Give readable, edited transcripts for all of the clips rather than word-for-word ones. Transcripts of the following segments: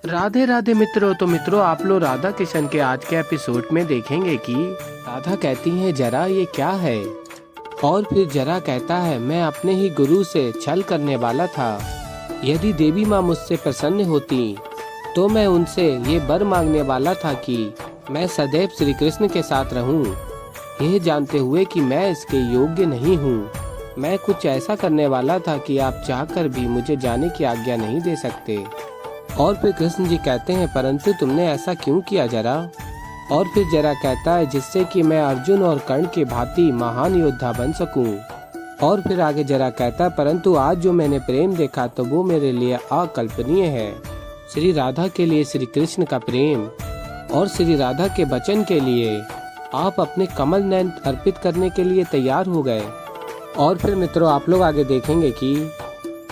राधे राधे मित्रों। तो मित्रों, आप लोग राधा किशन के आज के एपिसोड में देखेंगे कि राधा कहती है जरा ये क्या है, और फिर जरा कहता है मैं अपने ही गुरु से छल करने वाला था। यदि देवी माँ मुझसे प्रसन्न होती तो मैं उनसे ये वर मांगने वाला था कि मैं सदैव श्री कृष्ण के साथ रहूं, यह जानते हुए कि मैं इसके योग्य नहीं हूँ। मैं कुछ ऐसा करने वाला था कि आप चाहकर भी मुझे जाने की आज्ञा नहीं दे सकते। और फिर कृष्ण जी कहते हैं परंतु तुमने ऐसा क्यों किया जरा। और फिर जरा कहता है जिससे कि मैं अर्जुन और कर्ण के भांति महान योद्धा बन सकूं। और फिर आगे जरा कहता है परंतु आज जो मैंने प्रेम देखा तो वो मेरे लिए अकल्पनीय है। श्री राधा के लिए श्री कृष्ण का प्रेम और श्री राधा के वचन के लिए आप अपने कमल नयन अर्पित करने के लिए तैयार हो गए। और फिर मित्रों, आप लोग आगे देखेंगे कि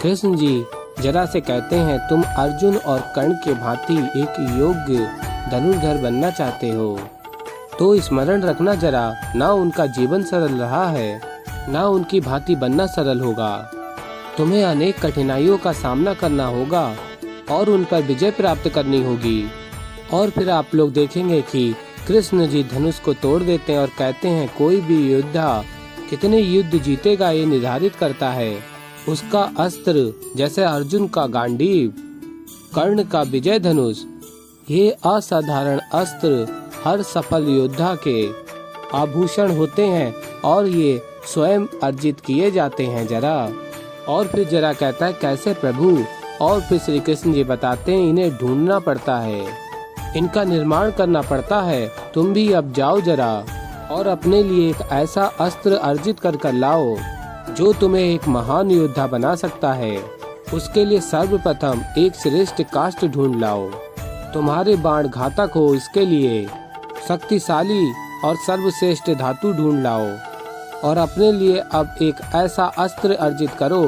कृष्ण जी जरा से कहते हैं तुम अर्जुन और कर्ण के भांति एक योग्य धनुर्धर बनना चाहते हो, तो स्मरण रखना जरा, ना उनका जीवन सरल रहा है ना उनकी भांति बनना सरल होगा। तुम्हें अनेक कठिनाइयों का सामना करना होगा और उन पर विजय प्राप्त करनी होगी। और फिर आप लोग देखेंगे कि कृष्ण जी धनुष को तोड़ देते हैं और कहते हैं कोई भी योद्धा कितने युद्ध जीतेगा ये निर्धारित करता है उसका अस्त्र, जैसे अर्जुन का गांडीव, कर्ण का विजय धनुष। ये असाधारण अस्त्र हर सफल योद्धा के आभूषण होते हैं और ये स्वयं अर्जित किए जाते हैं जरा। और फिर जरा कहता है कैसे प्रभु। और फिर श्री कृष्ण जी बताते हैं इन्हें ढूंढना पड़ता है, इनका निर्माण करना पड़ता है। तुम भी अब जाओ जरा और अपने लिए एक ऐसा अस्त्र अर्जित कर लाओ जो तुम्हें एक महान योद्धा बना सकता है। उसके लिए सर्वप्रथम एक श्रेष्ठ काष्ठ ढूंढ लाओ। तुम्हारे बाण घातक हो, इसके लिए शक्तिशाली और सर्वश्रेष्ठ धातु ढूंढ लाओ। और अपने लिए अब एक ऐसा अस्त्र अर्जित करो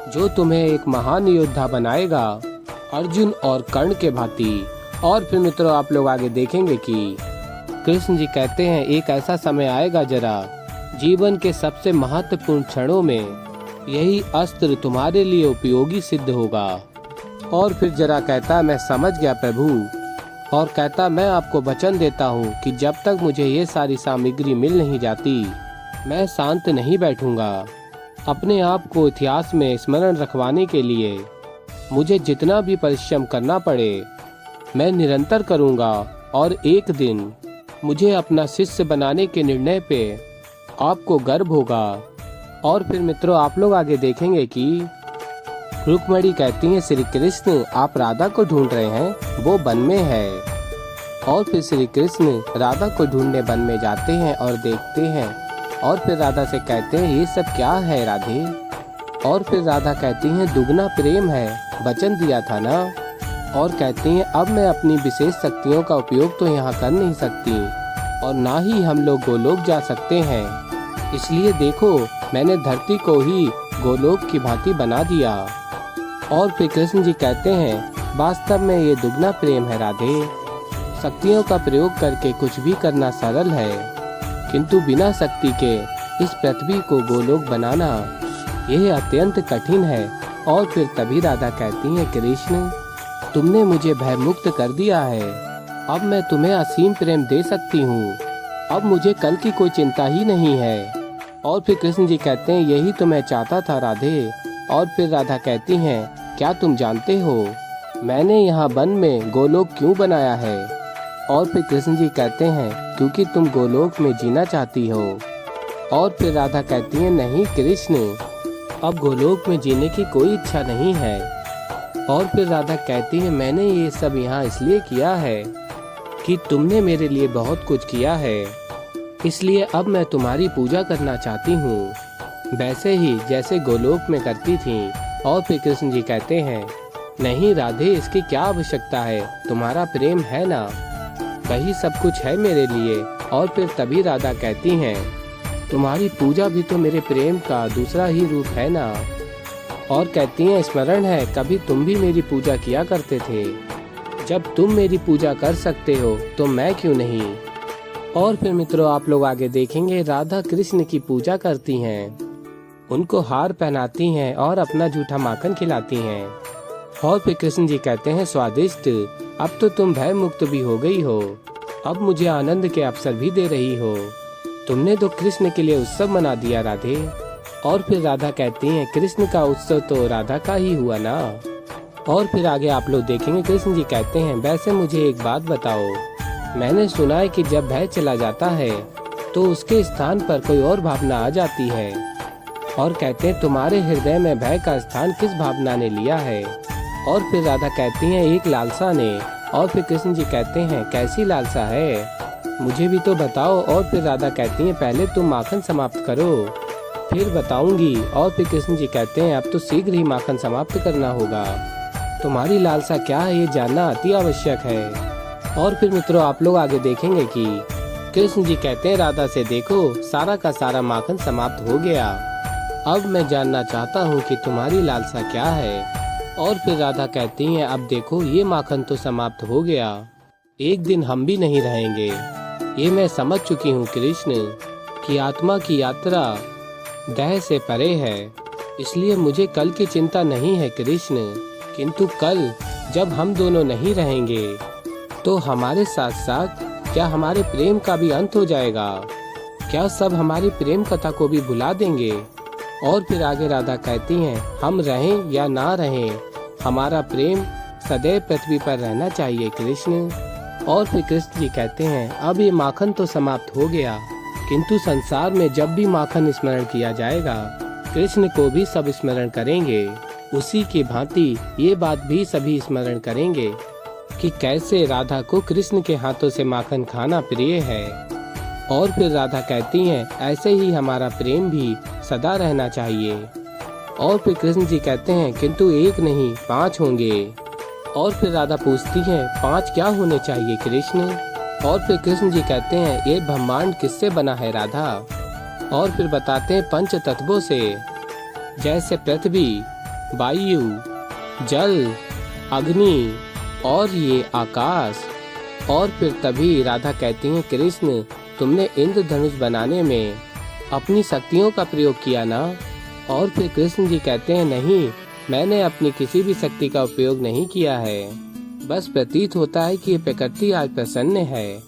जो तुम्हें एक महान योद्धा बनाएगा, अर्जुन और कर्ण के भांति। और फिर मित्रों, आप लोग आगे देखेंगे कि कृष्ण जी कहते हैं एक ऐसा समय आएगा जरा, जीवन के सबसे महत्वपूर्ण क्षणों में यही अस्त्र तुम्हारे लिए उपयोगी सिद्ध होगा। और फिर जरा कहता मैं समझ गया प्रभु। और कहता मैं आपको वचन देता हूँ कि जब तक मुझे ये सारी सामग्री मिल नहीं जाती मैं शांत नहीं बैठूंगा। अपने आप को इतिहास में स्मरण रखवाने के लिए मुझे जितना भी परिश्रम करना पड़े मैं निरंतर करूंगा। और एक दिन मुझे अपना शिष्य बनाने के निर्णय पे आपको गर्व होगा। और फिर मित्रों, आप लोग आगे देखेंगे कि रुक्मणी कहती हैं श्री कृष्ण आप राधा को ढूंढ रहे हैं, वो वन में है। और फिर श्री कृष्ण राधा को ढूंढने वन में जाते हैं और देखते हैं। और फिर राधा से कहते हैं ये सब क्या है राधे। और फिर राधा कहती हैं दुगना प्रेम है, वचन दिया था ना। और कहती हैं अब मैं अपनी विशेष शक्तियों का उपयोग तो यहाँ कर नहीं सकती और ना ही हम लोग गोलोक जा सकते हैं, इसलिए देखो मैंने धरती को ही गोलोक की भांति बना दिया। और फिर कृष्ण जी कहते हैं वास्तव में ये दुगना प्रेम है राधे। शक्तियों का प्रयोग करके कुछ भी करना सरल है, किंतु बिना शक्ति के इस पृथ्वी को गोलोक बनाना यह अत्यंत कठिन है। और फिर तभी राधा कहती है कृष्ण तुमने मुझे भय मुक्त कर दिया है, अब मैं तुम्हें असीम प्रेम दे सकती हूँ, अब मुझे कल की कोई चिंता ही नहीं है। और फिर कृष्ण जी कहते हैं यही तो मैं चाहता था राधे। और फिर राधा कहती हैं क्या तुम जानते हो मैंने यहाँ वन में गोलोक क्यों बनाया है। और फिर कृष्ण जी कहते हैं क्योंकि तुम गोलोक में जीना चाहती हो। और फिर राधा कहती है नहीं कृष्ण, अब गोलोक में जीने की कोई इच्छा नहीं है। और फिर राधा कहती है मैंने ये सब यहाँ इसलिए किया है कि तुमने मेरे लिए बहुत कुछ किया है, इसलिए अब मैं तुम्हारी पूजा करना चाहती हूँ, वैसे ही जैसे गोलोक में करती थी। और फिर कृष्ण जी कहते हैं नहीं राधे इसकी क्या आवश्यकता है, तुम्हारा प्रेम है ना, वही सब कुछ है मेरे लिए। और फिर तभी राधा कहती हैं तुम्हारी पूजा भी तो मेरे प्रेम का दूसरा ही रूप है ना। और कहती हैं स्मरण है कभी तुम भी मेरी पूजा किया करते थे, जब तुम मेरी पूजा कर सकते हो तो मैं क्यों नहीं। और फिर मित्रों, आप लोग आगे देखेंगे राधा कृष्ण की पूजा करती हैं, उनको हार पहनाती हैं और अपना जूठा माखन खिलाती हैं। और फिर कृष्ण जी कहते हैं स्वादिष्ट अब तो तुम भय मुक्त भी हो गई हो। अब मुझे आनंद के अवसर भी दे रही हो। तुमने तो कृष्ण के लिए उत्सव मना दिया राधे। और फिर राधा कहती हैं कृष्ण का उत्सव तो राधा का ही हुआ ना। और फिर आगे आप लोग देखेंगे कृष्ण जी कहते हैं वैसे मुझे एक बात बताओ, मैंने सुना है कि जब भय चला जाता है तो उसके स्थान पर कोई और भावना आ जाती है। और कहते हैं तुम्हारे हृदय में भय का स्थान किस भावना ने लिया है। और फिर राधा कहती हैं एक लालसा ने। और फिर कृष्ण जी कहते हैं कैसी लालसा है, मुझे भी तो बताओ। और फिर राधा कहती हैं पहले तुम माखन समाप्त करो फिर बताऊंगी। और फिर कृष्ण जी कहते हैं अब तो शीघ्र ही माखन समाप्त करना होगा। तुम्हारी लालसा क्या है ये जानना अति आवश्यक है। और फिर मित्रों आप लोग आगे देखेंगे कि कृष्ण जी कहते हैं राधा से देखो सारा का सारा माखन समाप्त हो गया। अब मैं जानना चाहता हूँ कि तुम्हारी लालसा क्या है। और फिर राधा कहती हैं अब देखो ये माखन तो समाप्त हो गया, एक दिन हम भी नहीं रहेंगे। ये मैं समझ चुकी हूँ कृष्ण कि आत्मा की यात्रा देह से परे है, इसलिए मुझे कल की चिंता नहीं है कृष्ण। किंतु कल जब हम दोनों नहीं रहेंगे तो हमारे साथ साथ क्या हमारे प्रेम का भी अंत हो जाएगा? क्या सब हमारी प्रेम कथा को भी भुला देंगे? और फिर आगे राधा कहती हैं हम रहें या ना रहें, हमारा प्रेम सदैव पृथ्वी पर रहना चाहिए कृष्ण। और फिर कृष्ण जी कहते हैं अब ये माखन तो समाप्त हो गया, किंतु संसार में जब भी माखन स्मरण किया जाएगा कृष्ण को भी सब स्मरण करेंगे। उसी की भांति ये बात भी सभी स्मरण करेंगे कि कैसे राधा को कृष्ण के हाथों से माखन खाना प्रिय है। और फिर राधा कहती हैं ऐसे ही हमारा प्रेम भी सदा रहना चाहिए। और फिर कृष्ण जी कहते हैं किंतु एक नहीं 5 होंगे। और फिर राधा पूछती हैं 5 क्या होने चाहिए कृष्ण? और फिर कृष्ण जी कहते हैं ये ब्रह्मांड किससे बना है राधा? और फिर बताते हैं 5 तत्वों से, जैसे पृथ्वी, वायु, जल, अग्नि और ये आकाश। और फिर तभी राधा कहती हैं कृष्ण तुमने इंद्रधनुष बनाने में अपनी शक्तियों का प्रयोग किया ना? और फिर कृष्ण जी कहते हैं नहीं, मैंने अपनी किसी भी शक्ति का उपयोग नहीं किया है, बस प्रतीत होता है कि ये प्रकृति आज प्रसन्न है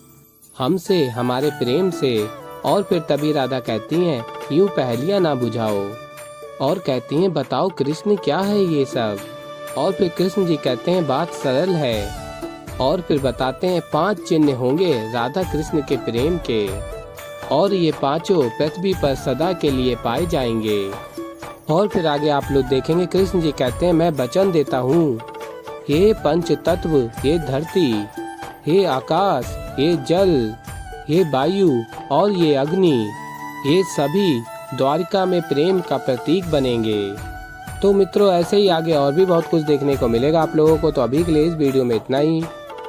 हमसे, हमारे प्रेम से। और फिर तभी राधा कहती हैं यूं पहेलियां ना बुझाओ। और कहती हैं बताओ कृष्ण क्या है ये सब? और फिर कृष्ण जी कहते हैं बात सरल है। और फिर बताते हैं 5 चिन्ह होंगे राधा कृष्ण के प्रेम के, और ये 5 पृथ्वी पर सदा के लिए पाए जाएंगे। और फिर आगे आप लोग देखेंगे कृष्ण जी कहते हैं मैं वचन देता हूँ हे 5 तत्व, ये धरती, हे आकाश, ये जल, ये वायु और ये अग्नि, ये सभी द्वारिका में प्रेम का प्रतीक बनेंगे। तो मित्रों ऐसे ही आगे और भी बहुत कुछ देखने को मिलेगा आप लोगों को। तो अभी के लिए इस वीडियो में इतना ही।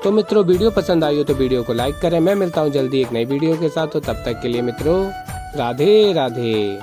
तो मित्रों वीडियो पसंद आई हो तो वीडियो को लाइक करें। मैं मिलता हूँ जल्दी एक नई वीडियो के साथ। तो तब तक के लिए मित्रों राधे राधे।